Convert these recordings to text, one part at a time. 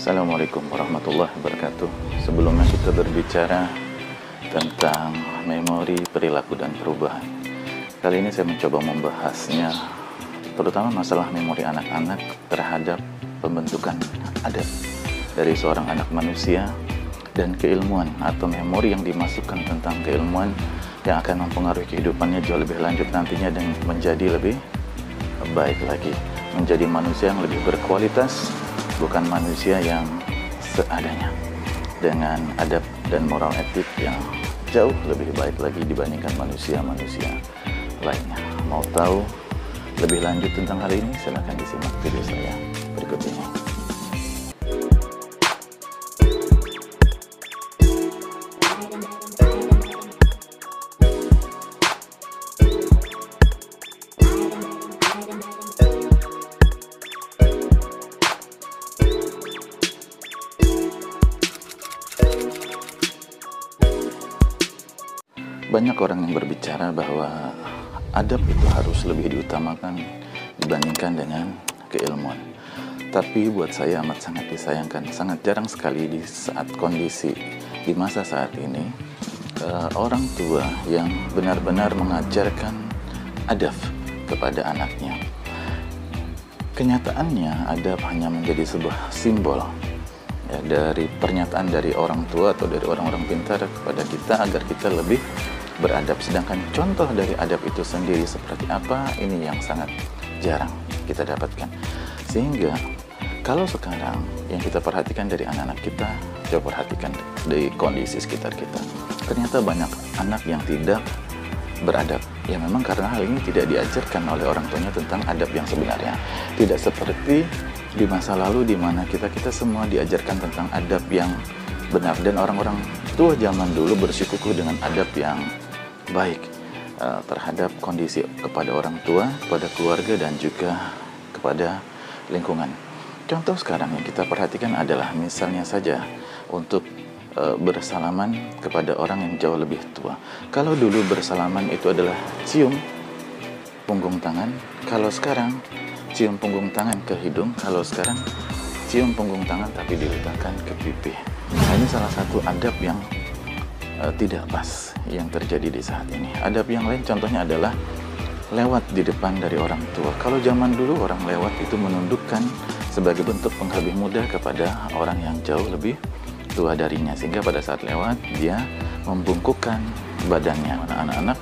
Assalamualaikum warahmatullahi wabarakatuh. Sebelumnya kita berbicara tentang memori, perilaku, dan perubahan. Kali ini saya mencoba membahasnya, terutama masalah memori anak-anak terhadap pembentukan adab dari seorang anak manusia dan keilmuan atau memori yang dimasukkan tentang keilmuan yang akan mempengaruhi kehidupannya jauh lebih lanjut nantinya dan menjadi lebih baik lagi, menjadi manusia yang lebih berkualitas, bukan manusia yang seadanya, dengan adab dan moral etik yang jauh lebih baik lagi dibandingkan manusia-manusia lainnya. Mau tahu lebih lanjut tentang hal ini? Silahkan disimak video saya berikut ini. Banyak orang yang berbicara bahwa adab itu harus lebih diutamakan dibandingkan dengan keilmuan. Tapi buat saya amat sangat disayangkan, sangat jarang sekali di saat kondisi di masa saat ini orang tua yang benar-benar mengajarkan adab kepada anaknya. Kenyataannya adab hanya menjadi sebuah simbol ya, dari pernyataan dari orang tua atau dari orang-orang pintar kepada kita agar kita lebih beradab, sedangkan contoh dari adab itu sendiri seperti apa, ini yang sangat jarang kita dapatkan. Sehingga kalau sekarang yang kita perhatikan dari anak-anak kita, coba perhatikan dari kondisi sekitar kita, ternyata banyak anak yang tidak beradab. Ya memang karena hal ini tidak diajarkan oleh orang tuanya tentang adab yang sebenarnya. Tidak seperti di masa lalu di mana kita semua diajarkan tentang adab yang benar, dan orang-orang tua zaman dulu bersikukuh dengan adab yang baik terhadap kondisi kepada orang tua, kepada keluarga, dan juga kepada lingkungan. Contoh sekarang yang kita perhatikan adalah misalnya saja untuk bersalaman kepada orang yang jauh lebih tua. Kalau dulu bersalaman itu adalah cium punggung tangan, kalau sekarang cium punggung tangan ke hidung, kalau sekarang cium punggung tangan tapi diletakkan ke pipi. Nah, ini salah satu adab yang tidak pas yang terjadi di saat ini. Adab yang lain contohnya adalah lewat di depan dari orang tua. Kalau zaman dulu orang lewat itu menundukkan sebagai bentuk lebih mudah kepada orang yang jauh lebih tua darinya, sehingga pada saat lewat dia membungkukkan badannya. Anak-anak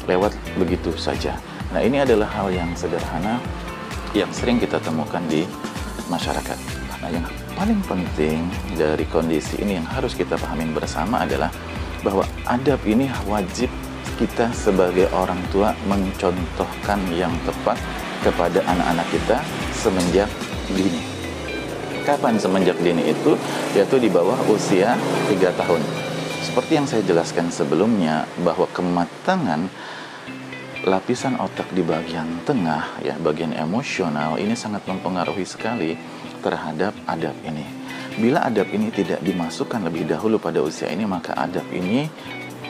lewat begitu saja. Nah, ini adalah hal yang sederhana yang sering kita temukan di masyarakat. Nah, yang paling penting dari kondisi ini yang harus kita pahamin bersama adalah bahwa adab ini wajib kita sebagai orang tua mencontohkan yang tepat kepada anak-anak kita semenjak dini. Kapan semenjak dini itu? Yaitu di bawah usia 3 tahun. Seperti yang saya jelaskan sebelumnya, bahwa kematangan lapisan otak di bagian tengah, ya, bagian emosional, ini sangat mempengaruhi sekali terhadap adab ini. Bila adab ini tidak dimasukkan lebih dahulu pada usia ini, maka adab ini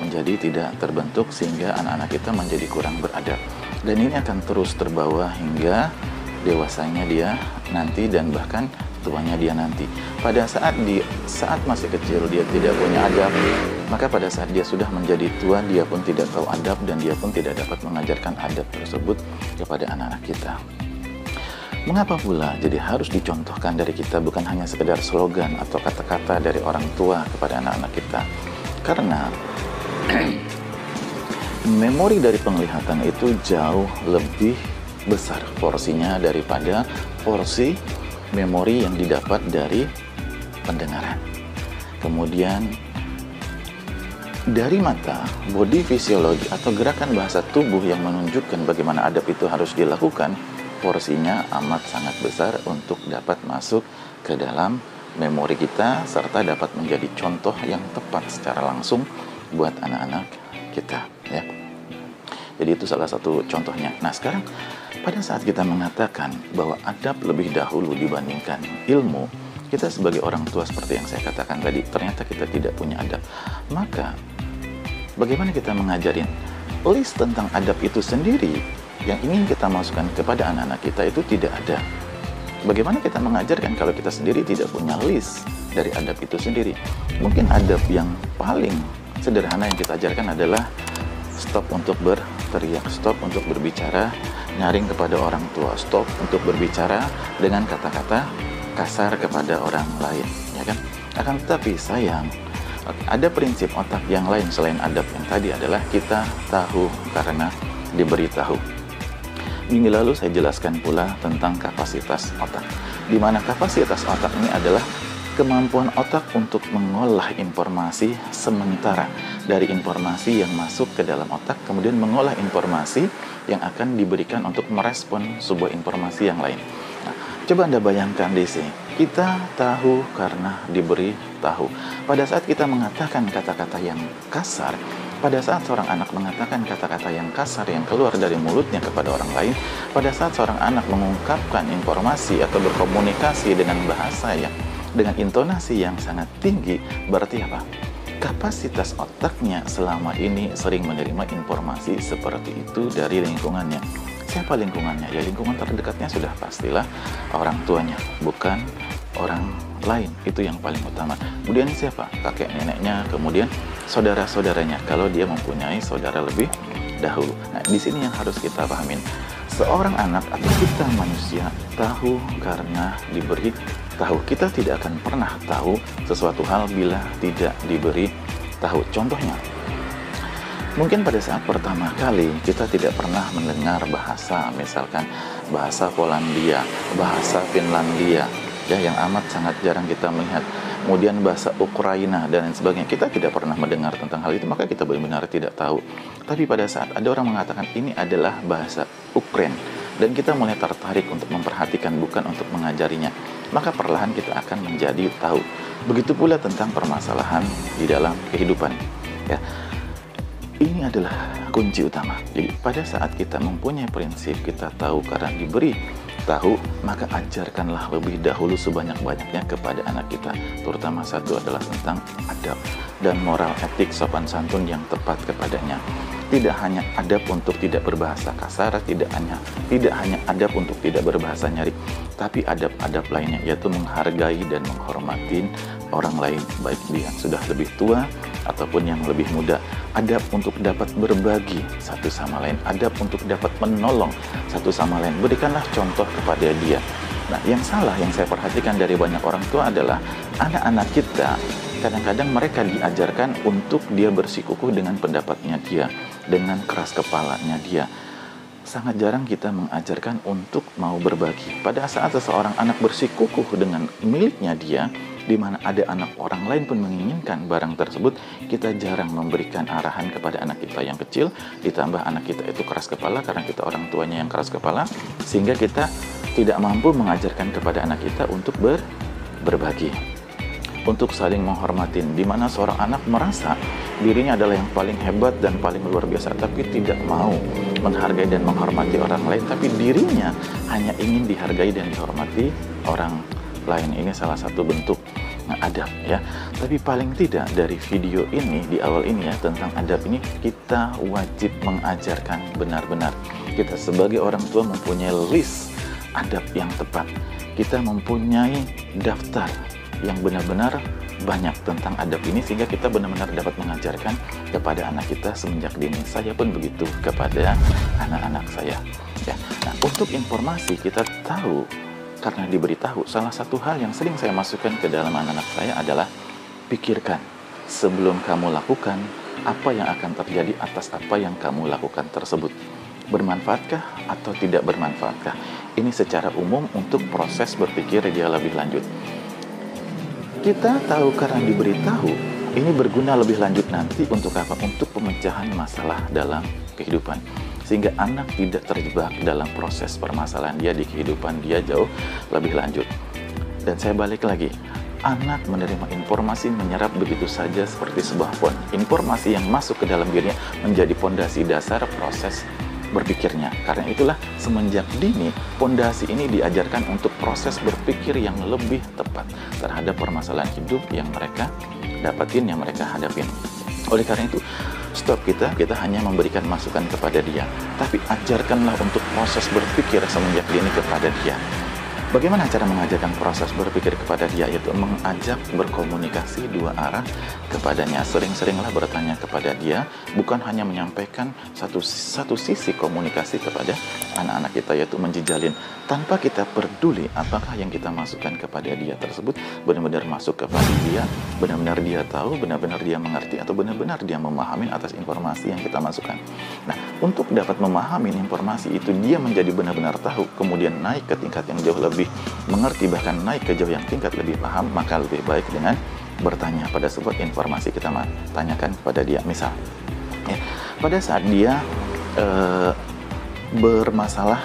menjadi tidak terbentuk sehingga anak-anak kita menjadi kurang beradab. Dan ini akan terus terbawa hingga dewasanya dia nanti dan bahkan tuanya dia nanti. Pada saat masih kecil dia tidak punya adab, maka pada saat dia sudah menjadi tua dia pun tidak tahu adab dan dia pun tidak dapat mengajarkan adab tersebut kepada anak-anak kita. Mengapa pula jadi harus dicontohkan dari kita, bukan hanya sekedar slogan atau kata-kata dari orang tua kepada anak-anak kita? Karena memori dari penglihatan itu jauh lebih besar porsinya daripada porsi memori yang didapat dari pendengaran. Kemudian dari mata, body fisiologi atau gerakan bahasa tubuh yang menunjukkan bagaimana adab itu harus dilakukan, porsinya amat sangat besar untuk dapat masuk ke dalam memori kita serta dapat menjadi contoh yang tepat secara langsung buat anak-anak kita, ya. Jadi itu salah satu contohnya. Nah, sekarang pada saat kita mengatakan bahwa adab lebih dahulu dibandingkan ilmu, kita sebagai orang tua seperti yang saya katakan tadi, ternyata kita tidak punya adab. Maka bagaimana kita mengajarin list tentang adab itu sendiri yang ingin kita masukkan kepada anak-anak kita itu tidak ada. Bagaimana kita mengajarkan kalau kita sendiri tidak punya list dari adab itu sendiri? Mungkin adab yang paling sederhana yang kita ajarkan adalah stop untuk berteriak, stop untuk berbicara nyaring kepada orang tua, stop untuk berbicara dengan kata-kata kasar kepada orang lain, ya kan? Akan tetapi sayang, ada prinsip otak yang lain selain adab yang tadi adalah kita tahu karena diberitahu. Minggu lalu saya jelaskan pula tentang kapasitas otak, di mana kapasitas otak ini adalah kemampuan otak untuk mengolah informasi sementara dari informasi yang masuk ke dalam otak, kemudian mengolah informasi yang akan diberikan untuk merespon sebuah informasi yang lain. Nah, coba Anda bayangkan di sini, kita tahu karena diberi tahu. Pada saat kita mengatakan kata-kata yang kasar, pada saat seorang anak mengatakan kata-kata yang kasar yang keluar dari mulutnya kepada orang lain, pada saat seorang anak mengungkapkan informasi atau berkomunikasi dengan bahasa yang dengan intonasi yang sangat tinggi, berarti apa? Kapasitas otaknya selama ini sering menerima informasi seperti itu dari lingkungannya. Siapa lingkungannya? Ya lingkungan terdekatnya sudah pastilah orang tuanya, bukan orang lain. Itu yang paling utama. Kemudian siapa? Kakek neneknya, kemudian saudara-saudaranya kalau dia mempunyai saudara lebih dahulu. Nah, di sini yang harus kita pahamin. Seorang anak atau kita manusia tahu karena diberi tahu. Kita tidak akan pernah tahu sesuatu hal bila tidak diberi tahu. Contohnya, mungkin pada saat pertama kali kita tidak pernah mendengar bahasa, misalkan bahasa Polandia, bahasa Finlandia, ya yang amat sangat jarang kita melihat. Kemudian bahasa Ukraina dan lain sebagainya. Kita tidak pernah mendengar tentang hal itu, maka kita benar-benar tidak tahu. Tapi pada saat ada orang mengatakan ini adalah bahasa Ukraina, dan kita mulai tertarik untuk memperhatikan bukan untuk mengajarinya, maka perlahan kita akan menjadi tahu. Begitu pula tentang permasalahan di dalam kehidupan. Ya, ini adalah kunci utama. Jadi pada saat kita mempunyai prinsip kita tahu karena diberi tahu, maka ajarkanlah lebih dahulu sebanyak-banyaknya kepada anak kita. Terutama satu adalah tentang adab dan moral etik sopan santun yang tepat kepadanya. Tidak hanya adab untuk tidak berbahasa kasar, tidak hanya adab untuk tidak berbahasa nyaring, tapi adab-adab lainnya, yaitu menghargai dan menghormati orang lain, baik dia yang sudah lebih tua ataupun yang lebih muda. Adab untuk dapat berbagi satu sama lain, adab untuk dapat menolong satu sama lain. Berikanlah contoh kepada dia. Nah, yang salah yang saya perhatikan dari banyak orang tua adalah anak-anak kita kadang-kadang mereka diajarkan untuk dia bersikukuh dengan pendapatnya dia, dengan keras kepalanya dia. Sangat jarang kita mengajarkan untuk mau berbagi. Pada saat seseorang anak bersikukuh dengan miliknya dia, di mana ada anak orang lain pun menginginkan barang tersebut, kita jarang memberikan arahan kepada anak kita yang kecil, ditambah anak kita itu keras kepala karena kita orang tuanya yang keras kepala, sehingga kita tidak mampu mengajarkan kepada anak kita untuk berbagi, untuk saling menghormati, di mana seorang anak merasa dirinya adalah yang paling hebat dan paling luar biasa, tapi tidak mau menghargai dan menghormati orang lain, tapi dirinya hanya ingin dihargai dan dihormati orang lain. Ini salah satu bentuk adab, ya. Tapi paling tidak dari video ini di awal ini ya tentang adab ini, kita wajib mengajarkan benar-benar. Kita sebagai orang tua mempunyai list adab yang tepat. Kita mempunyai daftar yang benar-benar banyak tentang adab ini, sehingga kita benar-benar dapat mengajarkan kepada anak kita semenjak dini. Saya pun begitu kepada anak-anak saya, ya. Nah, untuk informasi kita tahu karena diberitahu, salah satu hal yang sering saya masukkan ke dalam anak-anak saya adalah pikirkan sebelum kamu lakukan apa yang akan terjadi atas apa yang kamu lakukan tersebut. Bermanfaatkah atau tidak bermanfaatkah? Ini secara umum untuk proses berpikir dia lebih lanjut. Kita tahu karena diberitahu, ini berguna lebih lanjut nanti untuk apa? Untuk pemecahan masalah dalam kehidupan. Sehingga anak tidak terjebak dalam proses permasalahan dia di kehidupan dia jauh lebih lanjut. Dan saya balik lagi, anak menerima informasi, menyerap begitu saja seperti sebuah pohon. Informasi yang masuk ke dalam dirinya menjadi pondasi dasar proses berpikirnya. Karena itulah semenjak dini, pondasi ini diajarkan untuk proses berpikir yang lebih tepat terhadap permasalahan hidup yang mereka dapatin, yang mereka hadapin. Oleh karena itu, stop kita hanya memberikan masukan kepada dia, tapi ajarkanlah untuk proses berpikir semenjak dini kepada dia. Bagaimana cara mengajarkan proses berpikir kepada dia? Yaitu mengajak berkomunikasi dua arah kepadanya. Sering-seringlah bertanya kepada dia, bukan hanya menyampaikan satu sisi komunikasi kepada anak-anak kita, yaitu menjejalin tanpa kita peduli apakah yang kita masukkan kepada dia tersebut benar-benar masuk kepada dia, benar-benar dia tahu, benar-benar dia mengerti, atau benar-benar dia memahami atas informasi yang kita masukkan. Nah, untuk dapat memahami informasi itu, dia menjadi benar-benar tahu, kemudian naik ke tingkat yang jauh lebih mengerti, bahkan naik ke jauh yang tingkat lebih paham, maka lebih baik dengan bertanya pada sebuah informasi kita tanyakan kepada dia. Misal, ya, pada saat dia bermasalah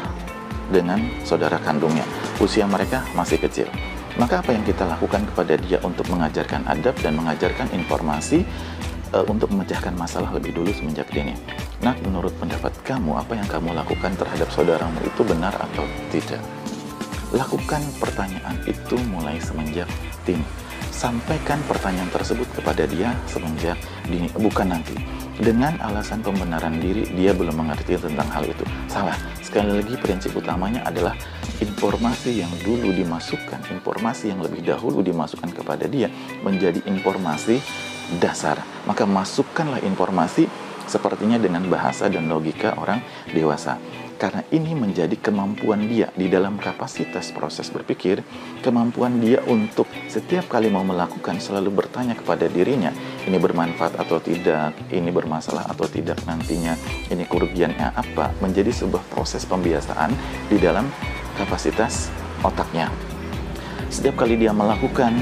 dengan saudara kandungnya, usia mereka masih kecil, maka apa yang kita lakukan kepada dia untuk mengajarkan adab dan mengajarkan informasi untuk memecahkan masalah lebih dulu semenjak dini? Nah, menurut pendapat kamu, apa yang kamu lakukan terhadap saudaramu itu benar atau tidak? Lakukan pertanyaan itu mulai semenjak dini. Sampaikan pertanyaan tersebut kepada dia semenjak dini, bukan nanti. Dengan alasan pembenaran diri, dia belum mengerti tentang hal itu. Salah. Sekali lagi, prinsip utamanya adalah informasi yang dulu dimasukkan, informasi yang lebih dahulu dimasukkan kepada dia menjadi informasi dasar. Maka masukkanlah informasi sepertinya dengan bahasa dan logika orang dewasa. Karena ini menjadi kemampuan dia di dalam kapasitas proses berpikir, kemampuan dia untuk setiap kali mau melakukan selalu bertanya kepada dirinya, ini bermanfaat atau tidak, ini bermasalah atau tidak nantinya, ini kerugiannya apa, menjadi sebuah proses pembiasaan di dalam kapasitas otaknya. Setiap kali dia melakukan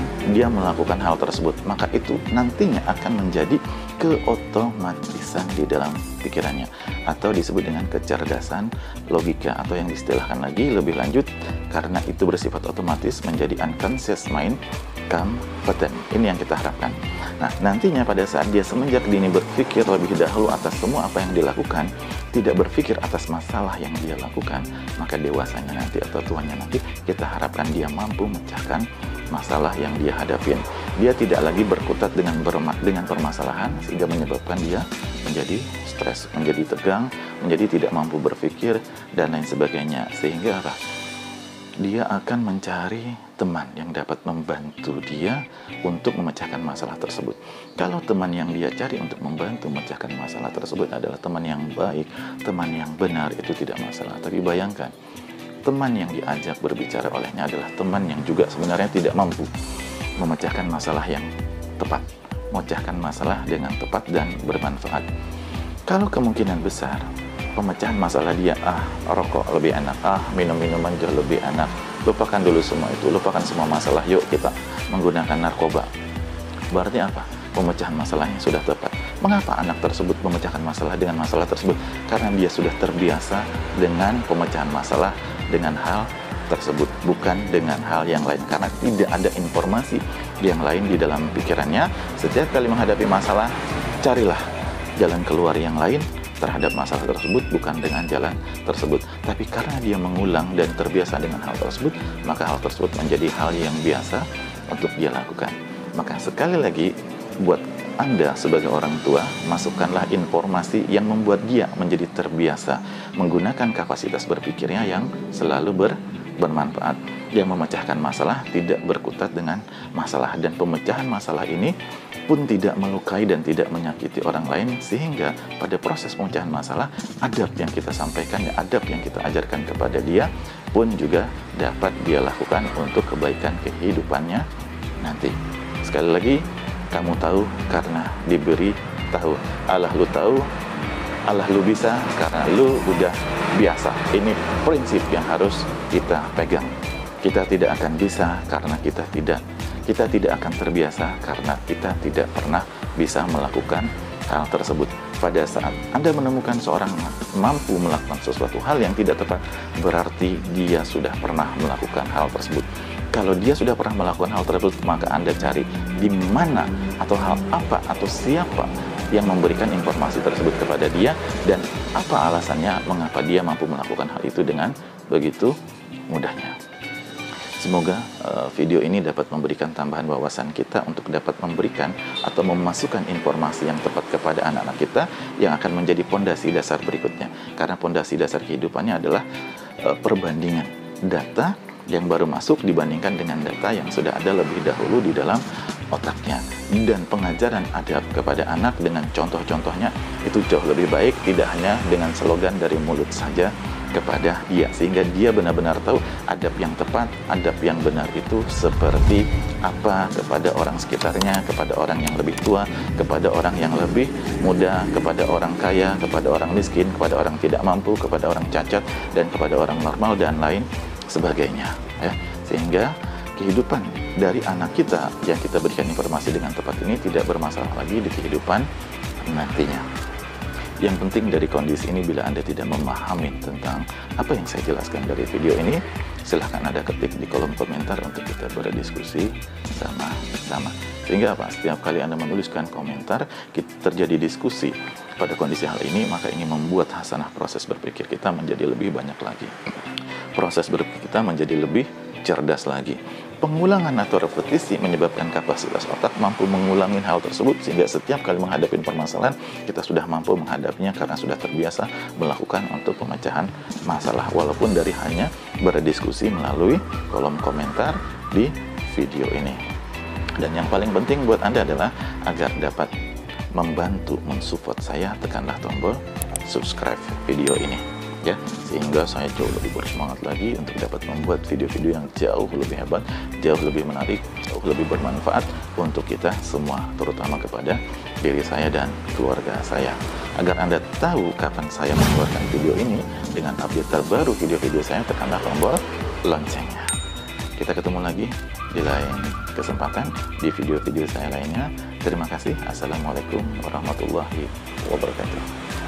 hal tersebut, maka itu nantinya akan menjadi keotomatisan di dalam pikirannya, atau disebut dengan kecerdasan logika, atau yang diistilahkan lagi lebih lanjut, karena itu bersifat otomatis menjadi unconscious mind competent. Ini yang kita harapkan. Nah, nantinya pada saat dia semenjak dini berpikir lebih dahulu atas semua apa yang dilakukan, tidak berpikir atas masalah yang dia lakukan, maka dewasanya nanti atau tuanya nanti kita harapkan dia mampu memecahkan masalah yang dia hadapin. Dia tidak lagi berkutat dengan permasalahan sehingga menyebabkan dia menjadi stres, menjadi tegang, menjadi tidak mampu berpikir dan lain sebagainya. Sehingga apa? Dia akan mencari teman yang dapat membantu dia untuk memecahkan masalah tersebut. Kalau teman yang dia cari untuk membantu memecahkan masalah tersebut adalah teman yang baik, teman yang benar, itu tidak masalah. Tapi bayangkan, teman yang diajak berbicara olehnya adalah teman yang juga sebenarnya tidak mampu memecahkan masalah yang tepat, memecahkan masalah dengan tepat dan bermanfaat. Kalau kemungkinan besar pemecahan masalah dia, rokok lebih enak, minum minuman jauh lebih enak, lupakan dulu semua itu, lupakan semua masalah, yuk kita menggunakan narkoba. Berarti apa? Pemecahan masalahnya sudah tepat. Mengapa anak tersebut memecahkan masalah dengan masalah tersebut? Karena dia sudah terbiasa dengan pemecahan masalah dengan hal tersebut, bukan dengan hal yang lain. Karena tidak ada informasi yang lain di dalam pikirannya. Setiap kali menghadapi masalah, carilah jalan keluar yang lain terhadap masalah tersebut, bukan dengan jalan tersebut. Tapi karena dia mengulang dan terbiasa dengan hal tersebut, maka hal tersebut menjadi hal yang biasa untuk dia lakukan. Maka sekali lagi, buat Anda sebagai orang tua, masukkanlah informasi yang membuat dia menjadi terbiasa menggunakan kapasitas berpikirnya yang selalu bermanfaat, yang memecahkan masalah, tidak berkutat dengan masalah, dan pemecahan masalah ini pun tidak melukai dan tidak menyakiti orang lain, sehingga pada proses pemecahan masalah, adab yang kita sampaikan, adab yang kita ajarkan kepada dia pun juga dapat dia lakukan untuk kebaikan kehidupannya nanti. Sekali lagi, kamu tahu karena diberi tahu. Allah lu tahu, Allah lu bisa karena lu udah biasa. Ini prinsip yang harus kita pegang. Kita tidak akan bisa karena kita tidak akan terbiasa karena kita tidak pernah bisa melakukan hal tersebut. Pada saat Anda menemukan seorang mampu melakukan sesuatu hal yang tidak tepat, berarti dia sudah pernah melakukan hal tersebut. Kalau dia sudah pernah melakukan hal tersebut, maka Anda cari di mana atau hal apa atau siapa yang memberikan informasi tersebut kepada dia, dan apa alasannya mengapa dia mampu melakukan hal itu dengan begitu mudahnya. Semoga video ini dapat memberikan tambahan wawasan kita untuk dapat memberikan atau memasukkan informasi yang tepat kepada anak-anak kita yang akan menjadi pondasi dasar berikutnya. Karena pondasi dasar kehidupannya adalah perbandingan data yang baru masuk dibandingkan dengan data yang sudah ada lebih dahulu di dalam otaknya. Dan pengajaran adab kepada anak dengan contoh-contohnya itu jauh lebih baik, tidak hanya dengan slogan dari mulut saja kepada dia, sehingga dia benar-benar tahu adab yang tepat, adab yang benar itu seperti apa kepada orang sekitarnya, kepada orang yang lebih tua, kepada orang yang lebih muda, kepada orang kaya, kepada orang miskin, kepada orang tidak mampu, kepada orang cacat, dan kepada orang normal, dan lain sebagainya, ya. Sehingga kehidupan dari anak kita yang kita berikan informasi dengan tepat ini tidak bermasalah lagi di kehidupan nantinya. Yang penting dari kondisi ini, bila Anda tidak memahami tentang apa yang saya jelaskan dari video ini, silahkan Anda ketik di kolom komentar untuk kita berdiskusi sama-sama. Sehingga apa? Setiap kali Anda menuliskan komentar, terjadi diskusi pada kondisi hal ini, maka ini membuat hasanah proses berpikir kita menjadi lebih banyak lagi. Proses berpikir kita menjadi lebih cerdas lagi. Pengulangan atau repetisi menyebabkan kapasitas otak mampu mengulangi hal tersebut, sehingga setiap kali menghadapi permasalahan kita sudah mampu menghadapinya karena sudah terbiasa melakukan untuk pemecahan masalah, walaupun dari hanya berdiskusi melalui kolom komentar di video ini. Dan yang paling penting buat Anda adalah agar dapat membantu mensupport saya, tekanlah tombol subscribe video ini, ya, sehingga saya jauh lebih bersemangat lagi untuk dapat membuat video-video yang jauh lebih hebat, jauh lebih menarik, jauh lebih bermanfaat untuk kita semua, terutama kepada diri saya dan keluarga saya. Agar Anda tahu kapan saya mengeluarkan video ini dengan update terbaru video-video saya, tekanlah tombol loncengnya. Kita ketemu lagi di lain kesempatan di video-video saya lainnya. Terima kasih. Assalamualaikum warahmatullahi wabarakatuh.